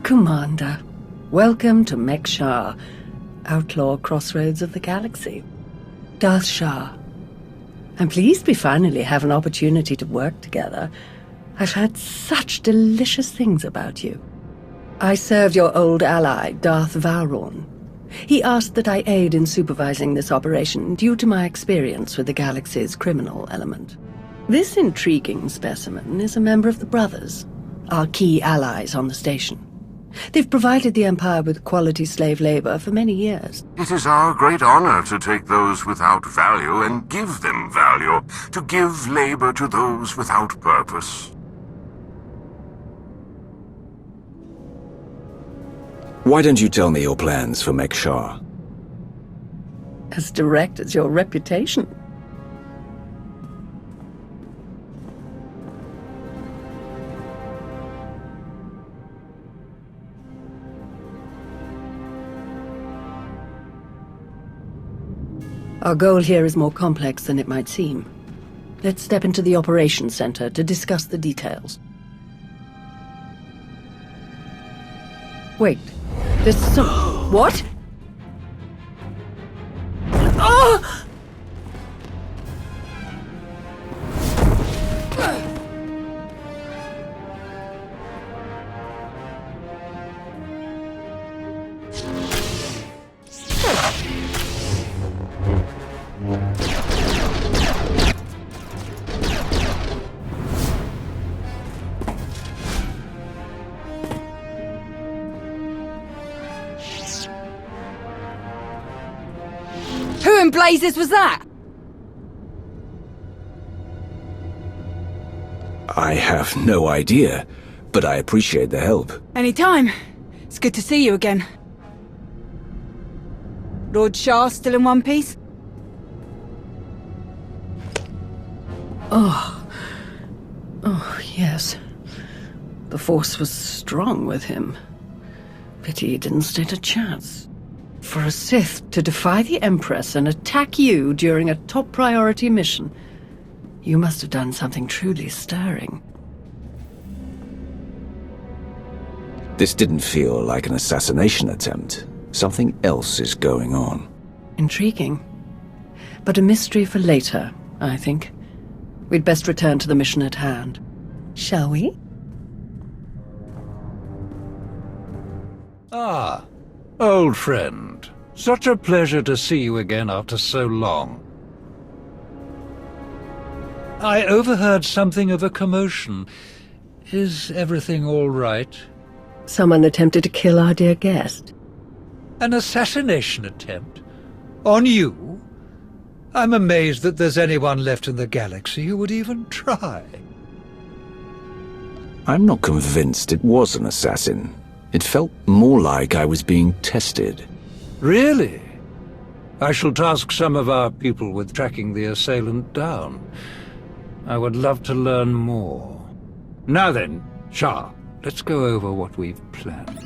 Commander. Welcome to Mek-Shar, outlaw crossroads of the galaxy. Darth Shah. I'm pleased we finally have an opportunity to work together. I've heard such delicious things about you. I served your old ally, Darth Vowrawn. He asked that I aid in supervising this operation due to my experience with the galaxy's criminal element. This intriguing specimen is a member of the Brothers, our key allies on the station. They've provided the Empire with quality slave labor for many years. It is our great honor to take those without value and give them value, to give labor to those without purpose. Why don't you tell me your plans for Mek-Shar? As direct as your reputation. Our goal here is more complex than it might seem. Let's step into the operations center to discuss the details. Wait, there's some... What? Oh! Who in blazes was that? I have no idea, but I appreciate the help. Anytime. It's good to see you again. Lord Shah still in one piece? Oh, yes. The Force was strong with him. Pity he didn't stand a chance. For a Sith to defy the Empress and attack you during a top priority mission, you must have done something truly stirring. This didn't feel like an assassination attempt. Something else is going on. Intriguing. But a mystery for later, I think. We'd best return to the mission at hand. Shall we? Ah, old friend. Such a pleasure to see you again after so long. I overheard something of a commotion. Is everything all right? Someone attempted to kill our dear guest. An assassination attempt? On you? I'm amazed that there's anyone left in the galaxy who would even try. I'm not convinced it was an assassin. It felt more like I was being tested. Really? I shall task some of our people with tracking the assailant down. I would love to learn more. Now then, Shah, let's go over what we've planned.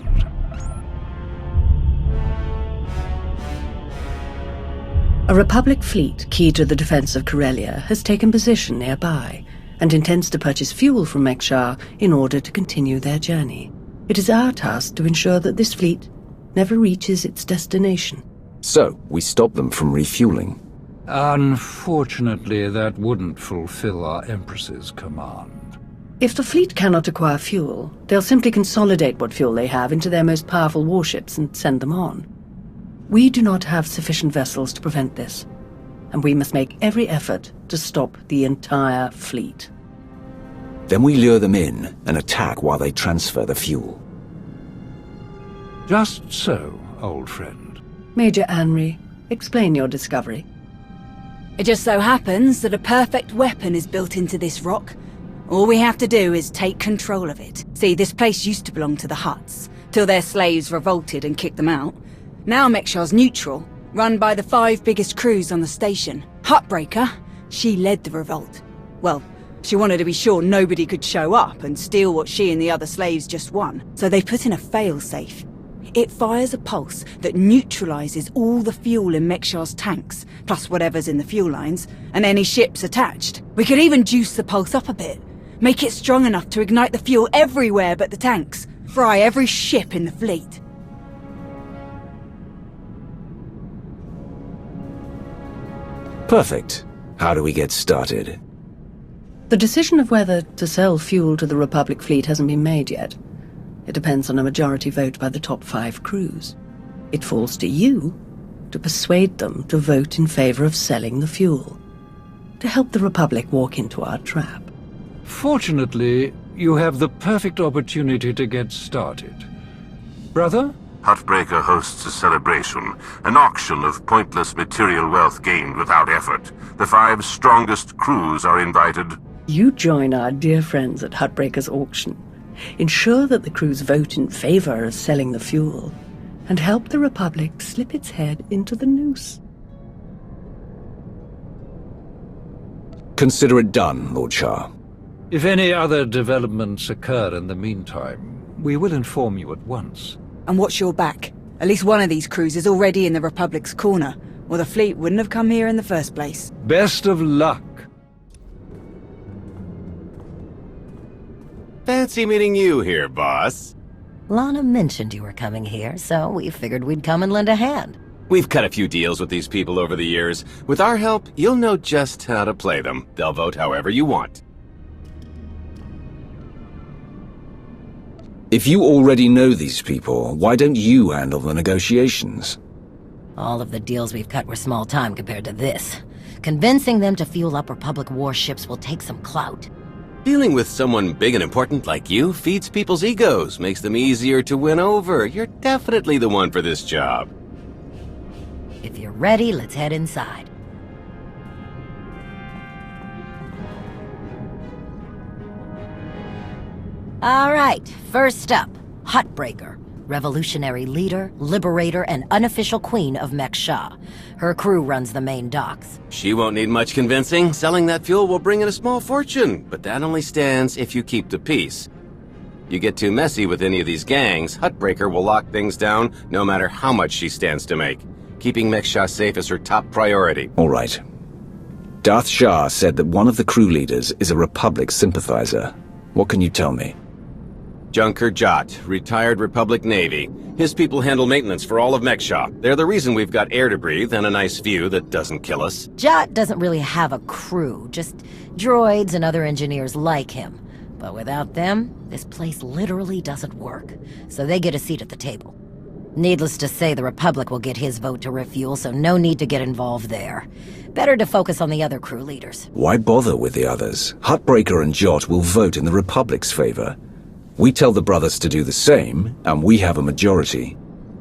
A Republic fleet key to the defense of Corellia has taken position nearby and intends to purchase fuel from Mek-Shar in order to continue their journey. It is our task to ensure that this fleet never reaches its destination. So, we stop them from refueling. Unfortunately, that wouldn't fulfill our Empress's command. If the fleet cannot acquire fuel, they'll simply consolidate what fuel they have into their most powerful warships and send them on. We do not have sufficient vessels to prevent this, and we must make every effort to stop the entire fleet. Then we lure them in and attack while they transfer the fuel. Just so, old friend. Major Anri, explain your discovery. It just so happens that a perfect weapon is built into this rock. All we have to do is take control of it. See, this place used to belong to the Hutts, till their slaves revolted and kicked them out. Now Mek-Shar's neutral, run by the 5 biggest crews on the station. Huttbreaker, she led the revolt. Well, she wanted to be sure nobody could show up and steal what she and the other slaves just won. So they put in a fail-safe. It fires a pulse that neutralizes all the fuel in Mek-Shar's tanks, plus whatever's in the fuel lines, and any ships attached. We could even juice the pulse up a bit, make it strong enough to ignite the fuel everywhere but the tanks. fry every ship in the fleet. Perfect. How do we get started? The decision of whether to sell fuel to the Republic fleet hasn't been made yet. It depends on a majority vote by the top 5 crews. It falls to you to persuade them to vote in favor of selling the fuel, to help the Republic walk into our trap. Fortunately, you have the perfect opportunity to get started. Brother? Huttbreaker hosts a celebration, an auction of pointless material wealth gained without effort. The 5 strongest crews are invited. You join our dear friends at Huttbreaker's auction. Ensure that the crews vote in favor of selling the fuel, and help the Republic slip its head into the noose. Consider it done, Lord Shah. If any other developments occur in the meantime, we will inform you at once. And watch your back. At least one of these crews is already in the Republic's corner, or the fleet wouldn't have come here in the first place. Best of luck. Fancy meeting you here, boss. Lana mentioned you were coming here, so we figured we'd come and lend a hand. We've cut a few deals with these people over the years. With our help, you'll know just how to play them. They'll vote however you want. If you already know these people, why don't you handle the negotiations? All of the deals we've cut were small time compared to this. Convincing them to fuel up Republic warships will take some clout. Dealing with someone big and important like you feeds people's egos, makes them easier to win over. You're definitely the one for this job. If you're ready, let's head inside. All right, first up, Huttbreaker. Revolutionary leader, liberator, and unofficial queen of Mek-Sha. Her crew runs the main docks. She won't need much convincing. Selling that fuel will bring in a small fortune, but that only stands if you keep the peace. You get too messy with any of these gangs, Huttbreaker will lock things down no matter how much she stands to make. Keeping Mek-Sha safe is her top priority. All right. Darth Shah said that one of the crew leaders is a Republic sympathizer. What can you tell me? Junker Jot, retired Republic Navy. His people handle maintenance for all of Mek-Sha. They're the reason we've got air to breathe and a nice view that doesn't kill us. Jot doesn't really have a crew, just droids and other engineers like him. But without them, this place literally doesn't work. So they get a seat at the table. Needless to say, the Republic will get his vote to refuel, so no need to get involved there. Better to focus on the other crew leaders. Why bother with the others? Huttbreaker and Jot will vote in the Republic's favor. We tell the brothers to do the same, and we have a majority.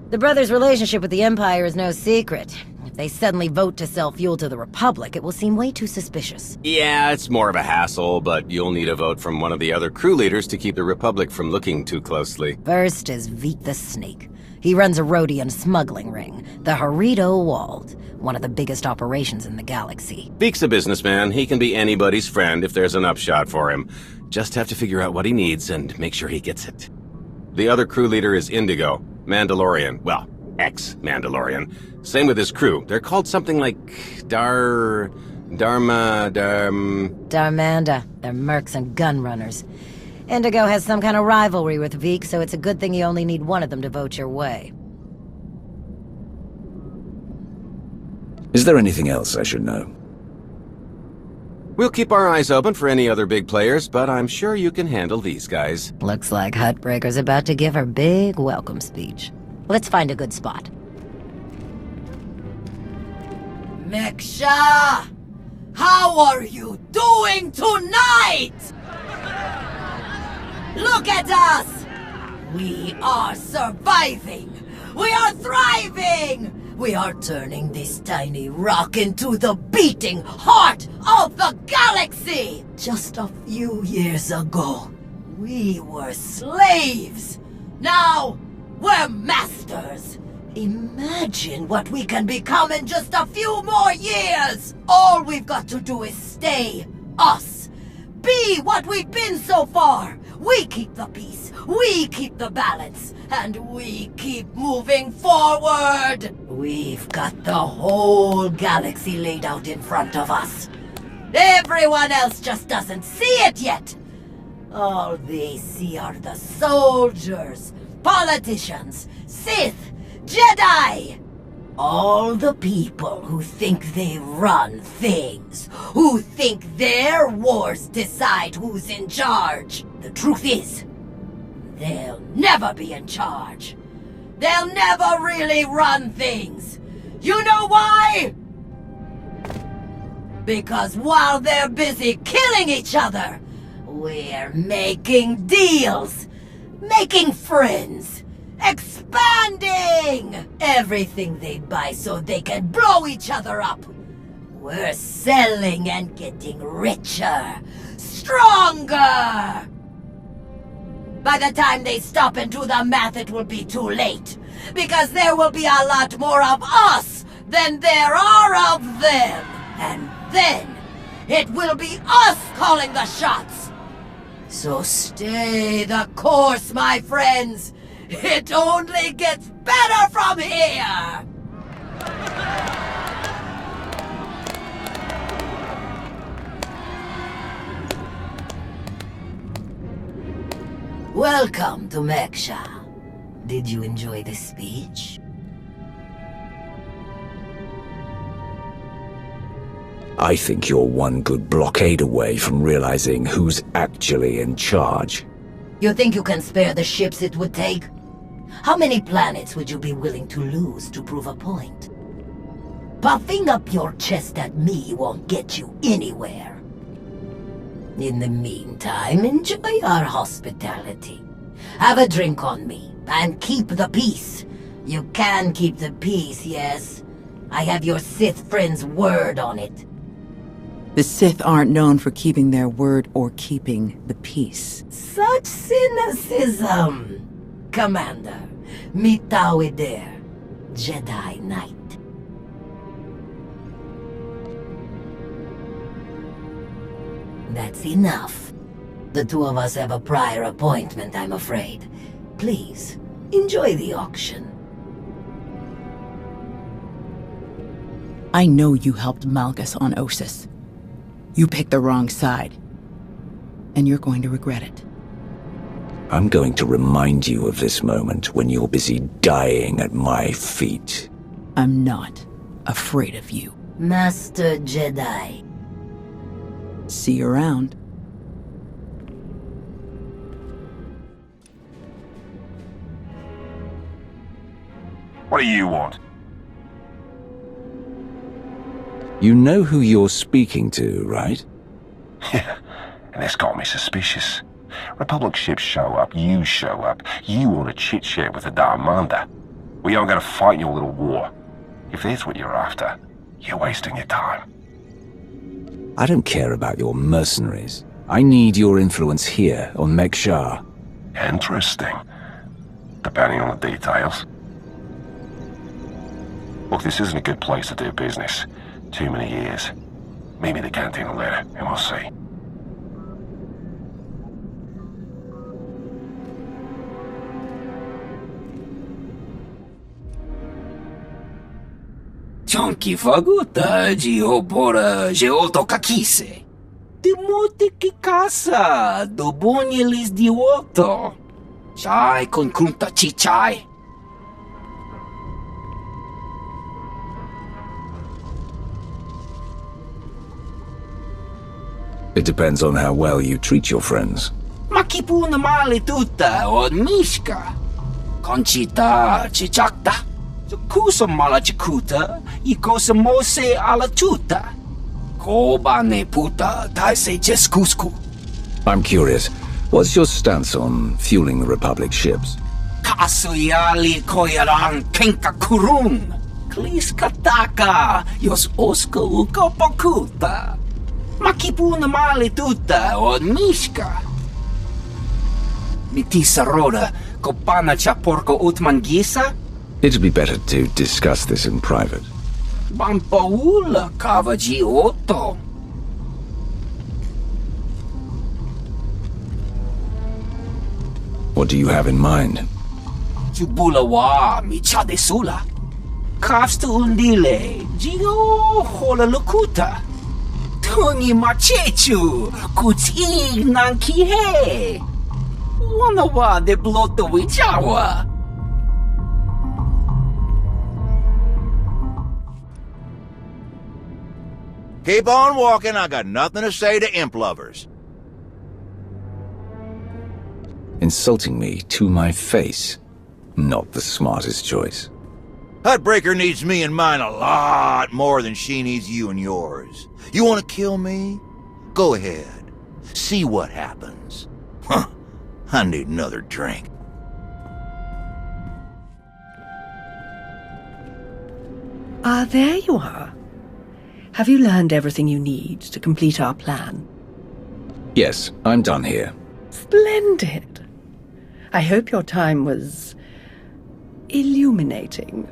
The brothers' relationship with the Empire is no secret. If they suddenly vote to sell fuel to the Republic, it will seem way too suspicious. Yeah, it's more of a hassle, but you'll need a vote from one of the other crew leaders to keep the Republic from looking too closely. First is Veek the Snake. He runs a Rhodian smuggling ring, the Harrido Wald, one of the biggest operations in the galaxy. Veek's a businessman. He can be anybody's friend if there's an upshot for him. Just have to figure out what he needs and make sure he gets it. The other crew leader is Indigo, Mandalorian. Well, ex-Mandalorian. Same with his crew. They're called something like Darmanda. They're mercs and gun runners. Indigo has some kind of rivalry with Veek, so it's a good thing you only need one of them to vote your way. Is there anything else I should know? We'll keep our eyes open for any other big players, but I'm sure you can handle these guys. Looks like Huttbreaker's about to give her big welcome speech. Let's find a good spot. Mek-Sha! How are you doing tonight? Look at us! We are surviving! We are thriving! We are turning this tiny rock into the beating heart of the galaxy! Just a few years ago, we were slaves. Now, we're masters. Imagine what we can become in just a few more years! All we've got to do is stay us. Be what we've been so far. We keep the peace, we keep the balance, and we keep moving forward! We've got the whole galaxy laid out in front of us. Everyone else just doesn't see it yet. All they see are the soldiers, politicians, Sith, Jedi. All the people who think they run things, who think their wars decide who's in charge. The truth is, they'll never be in charge. They'll never really run things. You know why? Because while they're busy killing each other, we're making deals, making friends, expanding everything they buy so they can blow each other up. We're selling and getting richer, stronger. By the time they stop and do the math, it will be too late. Because there will be a lot more of us than there are of them. And then, it will be us calling the shots. So stay the course, my friends. It only gets better from here. Welcome to Meksha. Did you enjoy the speech? I think you're one good blockade away from realizing who's actually in charge. You think you can spare the ships it would take? How many planets would you be willing to lose to prove a point? Puffing up your chest at me won't get you anywhere. In the meantime, enjoy our hospitality. Have a drink on me, and keep the peace. You can keep the peace, yes. I have your Sith friend's word on it. The Sith aren't known for keeping their word or keeping the peace. Such cynicism! Commander, mitawi there, Jedi Knight. That's enough. The two of us have a prior appointment, I'm afraid. Please, enjoy the auction. I know you helped Malgus on Ossus. You picked the wrong side. And you're going to regret it. I'm going to remind you of this moment when you're busy dying at my feet. I'm not afraid of you. Master Jedi. See you around. What do you want? You know who you're speaking to, right? Yeah, and this got me suspicious. Republic ships show up, you show up, you want to chit-chat with the Darmander. We aren't going to fight your little war. If that's what you're after, you're wasting your time. I don't care about your mercenaries. I need your influence here on Meksha. Interesting. Depending on the details. Look, this isn't a good place to do business. Too many years. Maybe the cantina later, and we'll see. Chonki faguta geopora geotokakise. Demote que casa do bonyelis de oto. Chai con kunta chichai. It depends on how well you treat your friends. Makipuna male tuta od mishka. Conchita chichakta. Kusa mala chikuta, ikosa mose ala tuta. Koba ne puta, taise jeskusku. I'm curious, what's your stance on fueling the Republic ships? Kasuyali koyaran kenka kurun. Kliskataka, yos oska ukopokuta. Makipuna male tuta od mishka. Mitisa roda, kopana chaporko utmangisa? It'd be better to discuss this in private. Bampaula kavaji otto. What do you have in mind? Jubulawa michade sula. Kafstu undile, Gio hola lukuta. Tungi machechu, kuting nang kihe. Wanawa de bloto wichawa. Keep on walking, I got nothing to say to imp lovers. Insulting me to my face. Not the smartest choice. Hutbreaker needs me and mine a lot more than she needs you and yours. You want to kill me? Go ahead. See what happens. Huh. I need another drink. Ah, there you are. Have you learned everything you need to complete our plan? Yes, I'm done here. Splendid. I hope your time was illuminating.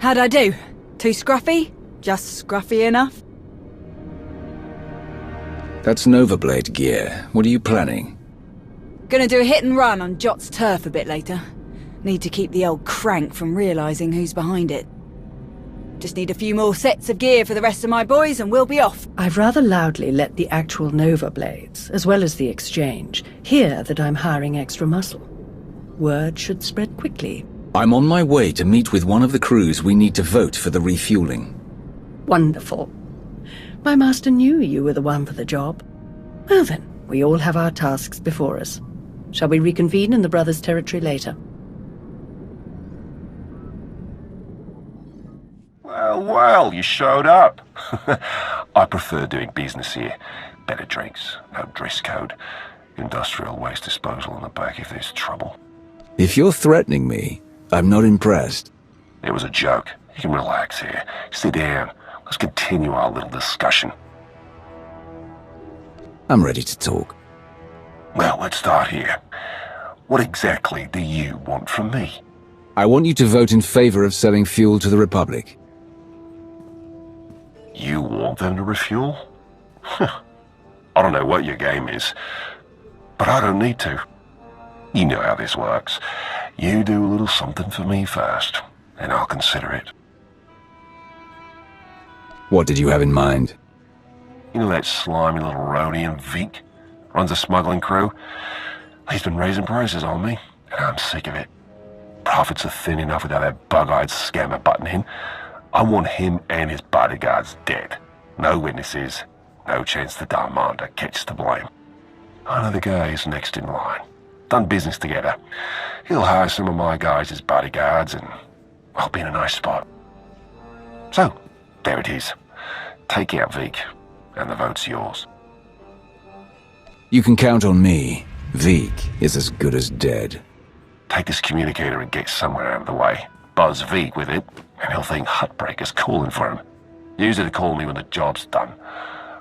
How'd I do? Too scruffy? Just scruffy enough? That's Novablade gear. What are you planning? Gonna do a hit and run on Jot's turf a bit later. Need to keep the old crank from realising who's behind it. Just need a few more sets of gear for the rest of my boys and we'll be off. I've rather loudly let the actual Nova Blades, as well as the exchange, hear that I'm hiring extra muscle. Word should spread quickly. I'm on my way to meet with one of the crews we need to vote for the refueling. Wonderful. My master knew you were the one for the job. Well then, we all have our tasks before us. Shall we reconvene in the Brothers' territory later? Well, you showed up. I prefer doing business here. Better drinks, no dress code, industrial waste disposal in the back if there's trouble. If you're threatening me, I'm not impressed. It was a joke. You can relax here. Sit down. Let's continue our little discussion. I'm ready to talk. Well, let's start here. What exactly do you want from me? I want you to vote in favor of selling fuel to the Republic. You want them to refuel? I don't know what your game is, but I don't need to. You know how this works. You do a little something for me first, and I'll consider it. What did you have in mind? You know that slimy little Rhodian Veek? Runs a smuggling crew? He's been raising prices on me, and I'm sick of it. Profits are thin enough without that bug-eyed scammer butting in. I want him and his bodyguards dead. No witnesses, no chance the Darmander gets to blame. I know the guy is next in line. Done business together. He'll hire some of my guys as bodyguards and I'll be in a nice spot. So, there it is. Take out Veek, and the vote's yours. You can count on me. Veek is as good as dead. Take this communicator and get somewhere out of the way. Buzz Veek with it, and he'll think Hutbreaker's calling for him. Use it to call me when the job's done.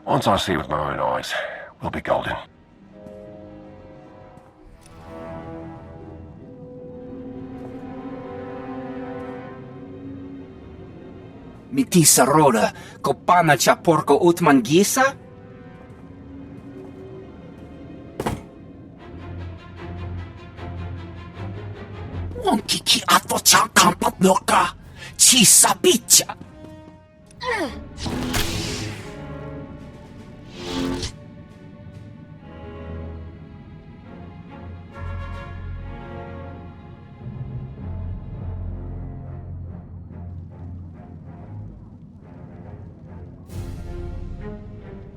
Once I see it with my own eyes, we'll be golden. Mitisa roda, kopana cha porco utmangisa? Wonkiki ato cha kampat loka, chisa bicha.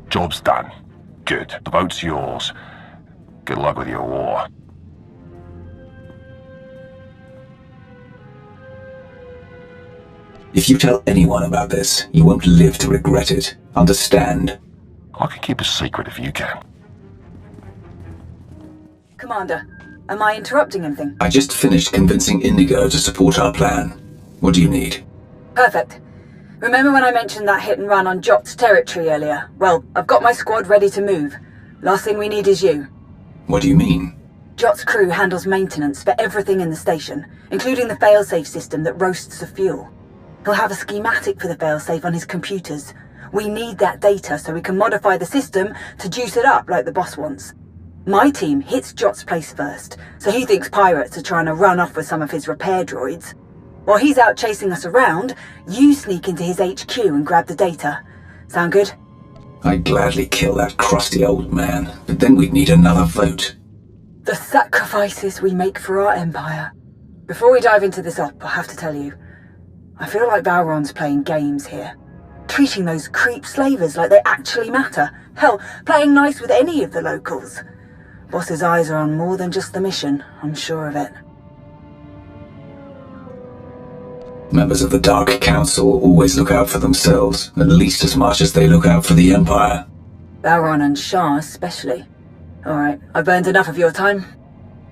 Job's done. Good. The vote's yours. Good luck with your war. If you tell anyone about this, you won't live to regret it. Understand? I can keep a secret if you can. Commander, am I interrupting anything? I just finished convincing Indigo to support our plan. What do you need? Perfect. Remember when I mentioned that hit and run on Jot's territory earlier? Well, I've got my squad ready to move. Last thing we need is you. What do you mean? Jot's crew handles maintenance for everything in the station, including the failsafe system that roasts the fuel. He'll have a schematic for the failsafe on his computers. We need that data so we can modify the system to juice it up like the boss wants. My team hits Jot's place first, so he thinks pirates are trying to run off with some of his repair droids. While he's out chasing us around, you sneak into his HQ and grab the data. Sound good? I'd gladly kill that crusty old man, but then we'd need another vote. The sacrifices we make for our empire. Before we dive into this op, I have to tell you, I feel like Balron's playing games here. Treating those creep slavers like they actually matter. Hell, playing nice with any of the locals. Boss's eyes are on more than just the mission, I'm sure of it. Members of the Dark Council always look out for themselves, at least as much as they look out for the Empire. Balron and Shah especially. Alright, I've burned enough of your time.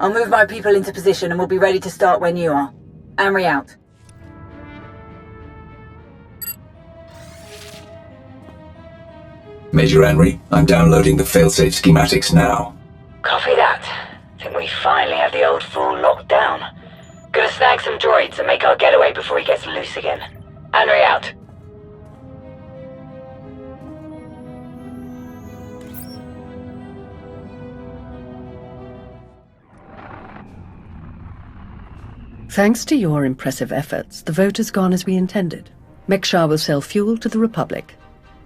I'll move my people into position and we'll be ready to start when you are. Amri out. Major Henry, I'm downloading the failsafe schematics now. Copy that. Think we finally have the old fool locked down. Gonna snag some droids and make our getaway before he gets loose again. Henry out. Thanks to your impressive efforts, the vote has gone as we intended. Mekshar will sell fuel to the Republic.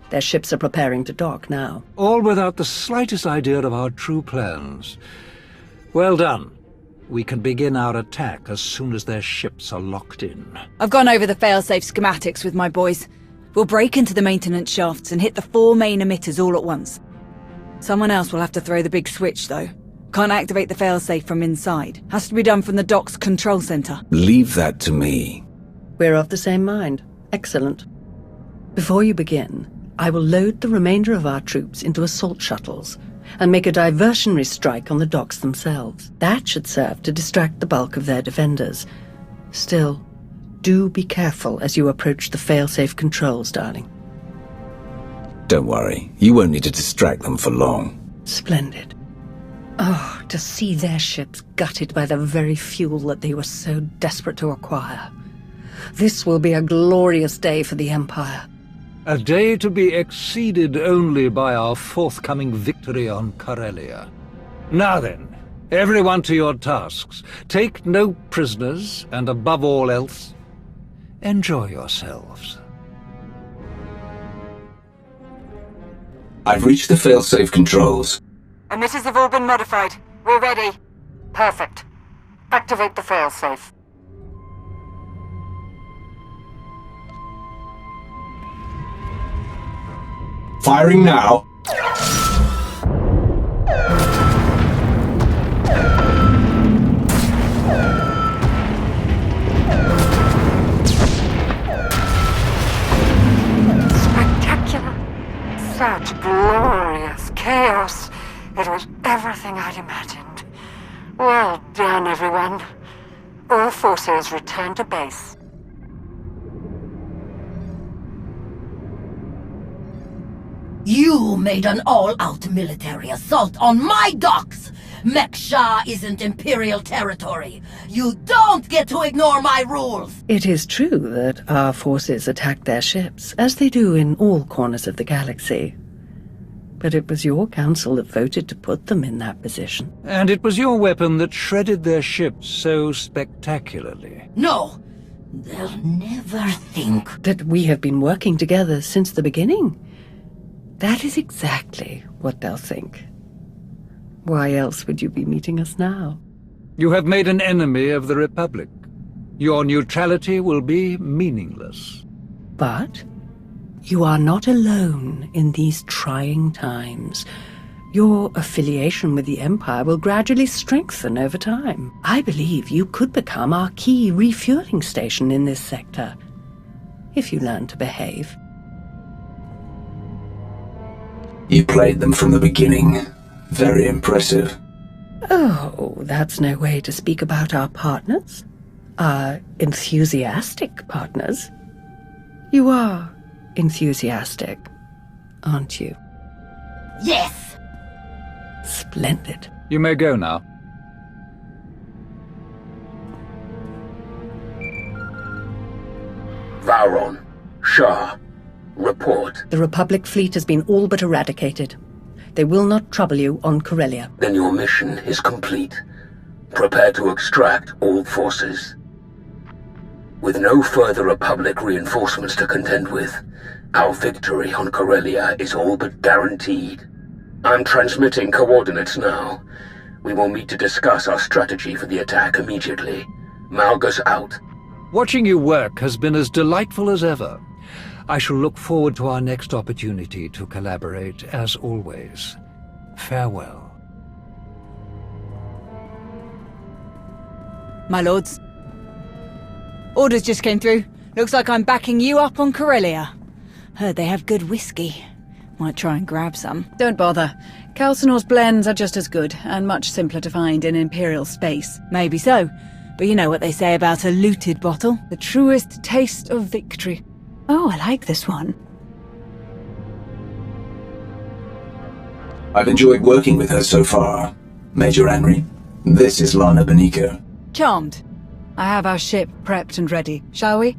Their ships are preparing to dock now. All without the slightest idea of our true plans. Well done. We can begin our attack as soon as their ships are locked in. I've gone over the failsafe schematics with my boys. We'll break into the maintenance shafts and hit the 4 main emitters all at once. Someone else will have to throw the big switch, though. Can't activate the failsafe from inside. Has to be done from the dock's control center. Leave that to me. We're of the same mind. Excellent. Before you begin, I will load the remainder of our troops into assault shuttles and make a diversionary strike on the docks themselves. That should serve to distract the bulk of their defenders. Still, do be careful as you approach the failsafe controls, darling. Don't worry, you won't need to distract them for long. Splendid. Oh, to see their ships gutted by the very fuel that they were so desperate to acquire. This will be a glorious day for the Empire. A day to be exceeded only by our forthcoming victory on Corellia. Now then, everyone to your tasks. Take no prisoners, and above all else, enjoy yourselves. I've reached the failsafe controls. Emitters have all been modified. We're ready. Perfect. Activate the failsafe. Firing now. Spectacular. Such glorious chaos. It was everything I'd imagined. Well done, everyone. All forces return to base. You made an all-out military assault on my docks! Mekshar isn't Imperial territory. You don't get to ignore my rules! It is true that our forces attacked their ships, as they do in all corners of the galaxy. But it was your council that voted to put them in that position. And it was your weapon that shredded their ships so spectacularly. No! They'll never think that we have been working together since the beginning. That is exactly what they'll think. Why else would you be meeting us now? You have made an enemy of the Republic. Your neutrality will be meaningless. But you are not alone in these trying times. Your affiliation with the Empire will gradually strengthen over time. I believe you could become our key refueling station in this sector, if you learn to behave. You played them from the beginning. Very impressive. Oh, that's no way to speak about our partners. Our enthusiastic partners. You are enthusiastic, aren't you? Yes! Splendid. You may go now. Vowron, Shah, report. The Republic fleet has been all but eradicated. They will not trouble you on Corellia. Then your mission is complete. Prepare to extract all forces. With no further Republic reinforcements to contend with, Our victory on Corellia is all but guaranteed. I'm transmitting coordinates now. We will meet to discuss our strategy for the attack immediately. Malgus out. Watching you work has been as delightful as ever. I shall look forward to our next opportunity to collaborate, as always. Farewell. My lords. Orders just came through. Looks like I'm backing you up on Corellia. Heard they have good whiskey. Might try and grab some. Don't bother. Calcinor's blends are just as good, and much simpler to find in Imperial space. Maybe so, but you know what they say about a looted bottle? The truest taste of victory. Oh, I like this one. I've enjoyed working with her so far. Major Henry, this is Lana Benico. Charmed. I have our ship prepped and ready. Shall we?